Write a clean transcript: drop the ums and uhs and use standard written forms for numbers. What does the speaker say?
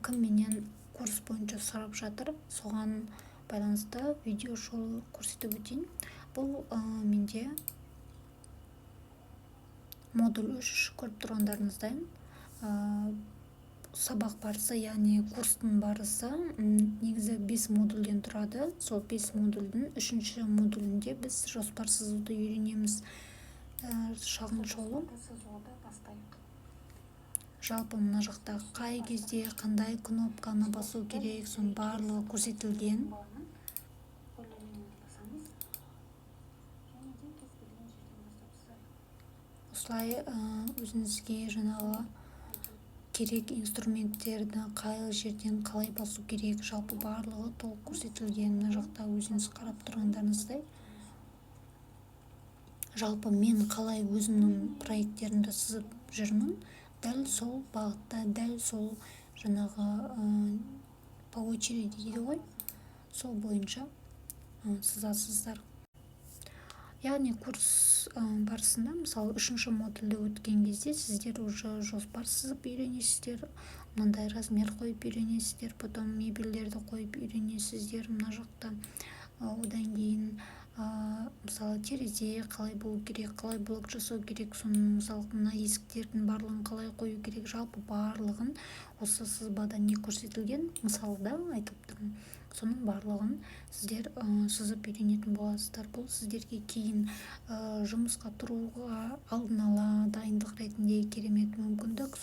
кім менен курс боюнча сурап жатыр, соған байланысты видео ушул көрсөтүп өтейин. Бул менде модуль 3 көрүп тургандарыңыздай сабак барысы, яғни курстун барысы негизи 5 модулден турады. Сол 5 модулдун 3-чү модулунда биз жоспар сызууду үйрөнөбүз. Шагын чолуу. Жалпы мына жакта кай кезде кандай кнопканы басуу керек, сонун баардыгы көрсөтүлгөн. Осылай өзүңүзгө жанагы керек инструменттерди кай жерден калай басуу керек, жалпы баардыгы толук көрсөтүлгөн. Мына жакта өзүңүз карап тургандарыңыздай. Жалпы мен калай өзүмдүн проекттеримди сызып жүрмүн, дәл сол багытта, дәл сол жанагы по очереди дейді ғой, сол боюнча сызасыздар. Яғни курс барысында, мисалы 3-чү модульдө өткөн кезде сиздер уже жоспар сызып үйрөнөсүздөр, мындай размер коюп үйрөнөсүздөр, потом мебелдерди коюп үйрөнөсүздөр мына жакта. Одан кийин мисалы терезе калай болуу керек, калай блок жасоо керек, сонун мисалы мына эсиктердин баардыгын калай коюу керек, жалпы баардыгын осы сызбада не көрсөтүлгөн, мисалда айтып турмун. Сонун баардыгын сиздер сызып үйрөнөтүн боласыздар. Бул сиздерге кийин жумуска турууга алдын ала дайындык ретинде керемет мүмкүндүк.